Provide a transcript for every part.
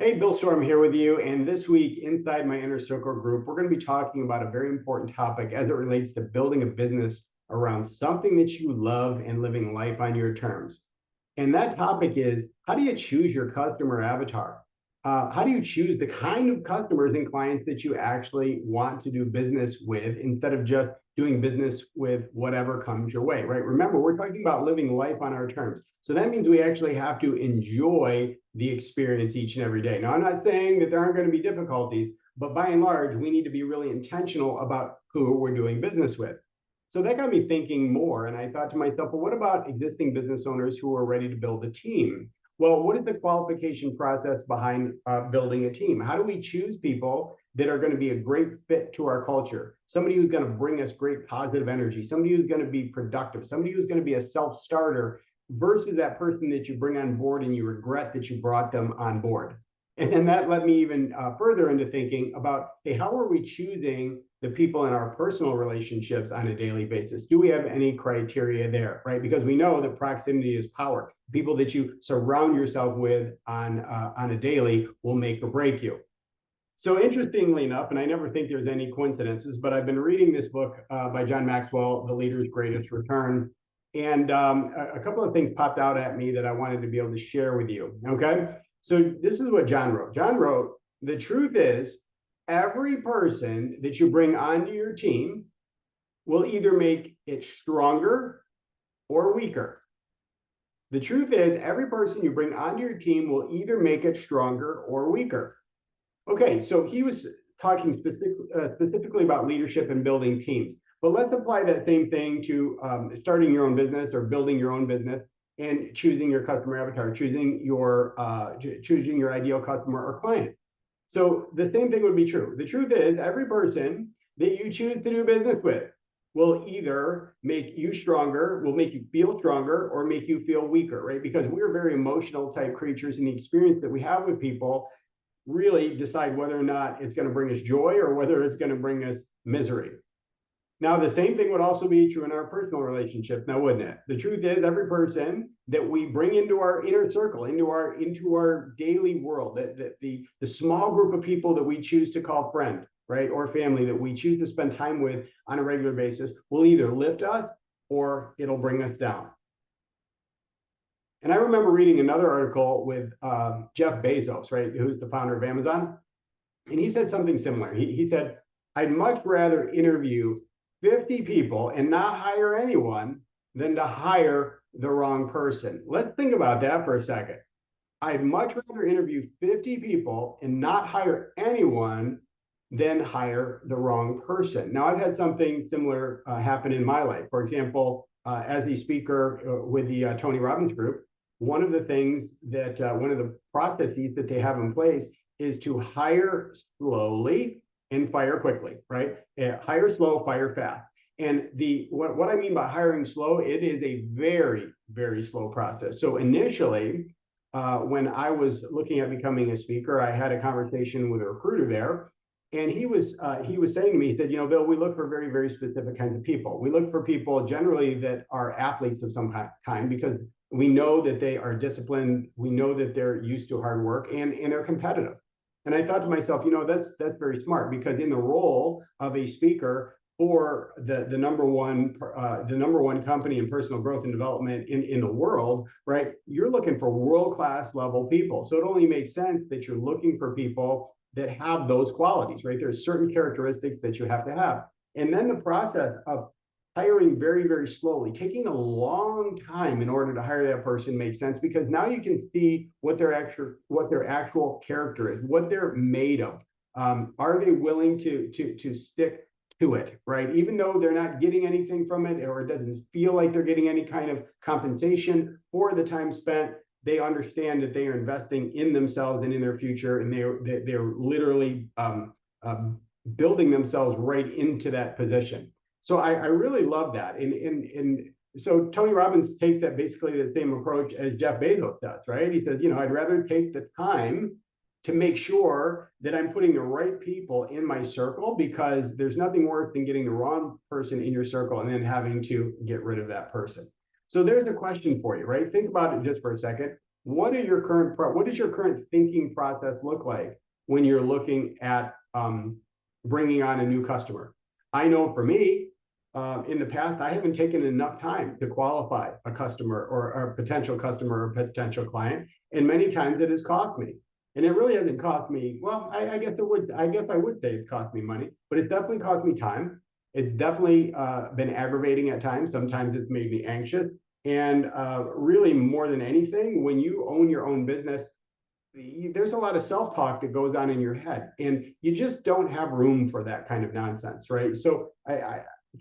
Hey, Bill Storm here with you. And this week, inside my Inner Circle group, we're going to be talking about a very important topic as it relates to building a business around something that you love and living life on your terms. And that topic is, how do you choose your customer avatar? How do you choose the kind of customers and clients that you actually want to do business with instead of just doing business with whatever comes your way, right? Remember, we're talking about living life on our terms. So that means we actually have to enjoy the experience each and every day. Now, I'm not saying that there aren't going to be difficulties, but by and large, we need to be really intentional about who we're doing business with. So that got me thinking more. And I thought to myself, well, what about existing business owners who are ready to build a team? Well, what is the qualification process behind building a team? How do we choose people that are going to be a great fit to our culture? Somebody who's going to bring us great positive energy, somebody who's going to be productive, somebody who's going to be a self-starter versus that person that you bring on board and you regret that you brought them on board. And then that led me even further into thinking about, hey, how are we choosing the people in our personal relationships on a daily basis? Do we have any criteria there, right? Because we know that proximity is power. People that you surround yourself with on a daily will make or break you. So interestingly enough, and I never think there's any coincidences, but I've been reading this book by John Maxwell, The Leader's Greatest Return. And a couple of things popped out at me that I wanted to be able to share with you, okay? So this is what John wrote. John wrote, the truth is, every person that you bring onto your team will either make it stronger or weaker. The truth is, every person you bring onto your team will either make it stronger or weaker. Okay, so he was talking specifically about leadership and building teams. But let's apply that same thing to starting your own business or building your own business and choosing your customer avatar, choosing your ideal customer or client. So the same thing would be true. The truth is, every person that you choose to do business with will either make you stronger, will make you feel stronger, or make you feel weaker, right? Because we're very emotional type creatures, and the experience that we have with people really decide whether or not it's going to bring us joy or whether it's going to bring us misery. Now, the same thing would also be true in our personal relationships, now, wouldn't it? The truth is, every person that we bring into our inner circle, into our daily world, the small group of people that we choose to call friend, right, or family that we choose to spend time with on a regular basis, will either lift us or it'll bring us down. And I remember reading another article with Jeff Bezos, right, who's the founder of Amazon. And he said something similar. He said, I'd much rather interview 50 people and not hire anyone than to hire the wrong person. Let's think about that for a second. I'd much rather interview 50 people and not hire anyone than hire the wrong person. Now, I've had something similar happen in my life. For example, as the speaker with the Tony Robbins group, one of the things that one of the processes that they have in place is to hire slowly and fire quickly, right? Hire slow, fire fast. And what I mean by hiring slow, it is a very, very slow process. So initially, when I was looking at becoming a speaker, I had a conversation with a recruiter there. And he was saying to me, he said, you know, Bill, we look for very, very specific kinds of people. We look for people generally that are athletes of some kind because we know that they are disciplined. We know that they're used to hard work and they're competitive. And I thought to myself, you know, that's very smart because in the role of a speaker for the number one company in personal growth and development in the world, right? You're looking for world-class level people. So it only makes sense that you're looking for people that have those qualities, right? There's certain characteristics that you have to have. And then the process of hiring very, very slowly, taking a long time in order to hire that person makes sense because now you can see what their actual character is, what they're made of. Are they willing to stick to it, right? Even though they're not getting anything from it, or it doesn't feel like they're getting any kind of compensation for the time spent, they understand that they are investing in themselves and in their future, and they're literally building themselves right into that position. So I really love that. And so Tony Robbins takes that basically the same approach as Jeff Bezos does, right? He says, you know, I'd rather take the time to make sure that I'm putting the right people in my circle because there's nothing worse than getting the wrong person in your circle and then having to get rid of that person. So there's the question for you, right? Think about it just for a second. what does your current thinking process look like when you're looking at bringing on a new customer? I know for me, in the past, I haven't taken enough time to qualify a customer or a potential customer or potential client, and many times it has cost me. And it really hasn't cost me, well, I guess it would, I guess I would say it's cost me money, but it's definitely cost me time. It's definitely been aggravating at times. Sometimes it's made me anxious. And really, more than anything, when you own your own business, there's a lot of self-talk that goes on in your head, and you just don't have room for that kind of nonsense, right? So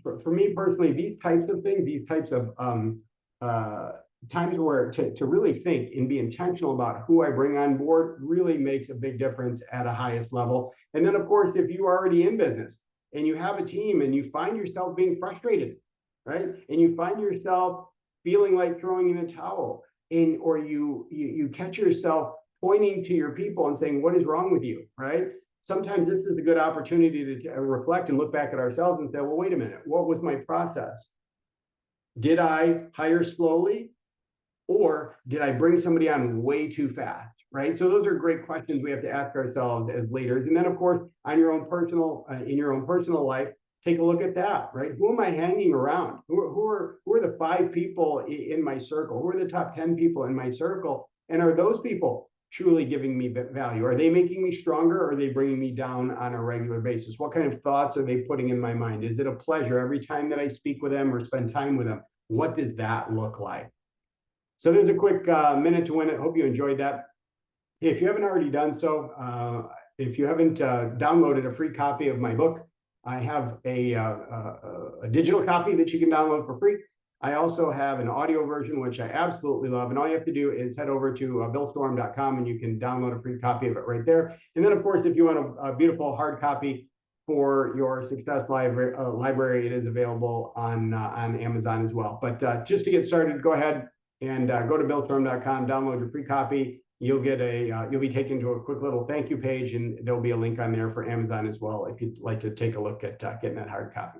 for me personally, these types of things, these types of times where to really think and be intentional about who I bring on board really makes a big difference at a highest level. And then, of course, if you're already in business and you have a team and you find yourself being frustrated, right? And you find yourself feeling like throwing in the towel, and or you catch yourself pointing to your people and saying, what is wrong with you, right? Sometimes this is a good opportunity to reflect and look back at ourselves and say, well, wait a minute, what was my process? Did I hire slowly, or did I bring somebody on way too fast, right? So those are great questions we have to ask ourselves as leaders. And then, of course, on your own personal, in your own personal life, take a look at that, right? Who am I hanging around? Who are the 5 people in my circle? Who are the top 10 people in my circle? And are those people truly giving me value? Are they making me stronger, or are they bringing me down on a regular basis? What kind of thoughts are they putting in my mind? Is it a pleasure every time that I speak with them or spend time with them? What does that look like? So there's a quick minute to win it. Hope you enjoyed that. If you haven't already done so, if you haven't downloaded a free copy of my book, I have a digital copy that you can download for free. I also have an audio version, which I absolutely love. And all you have to do is head over to billstorm.com and you can download a free copy of it right there. And then, of course, if you want a beautiful hard copy for your success library, it is available on Amazon as well. But just to get started, go ahead and go to billstorm.com, download your free copy. You'll get you'll be taken to a quick little thank you page, and there'll be a link on there for Amazon as well if you'd like to take a look at getting that hard copy.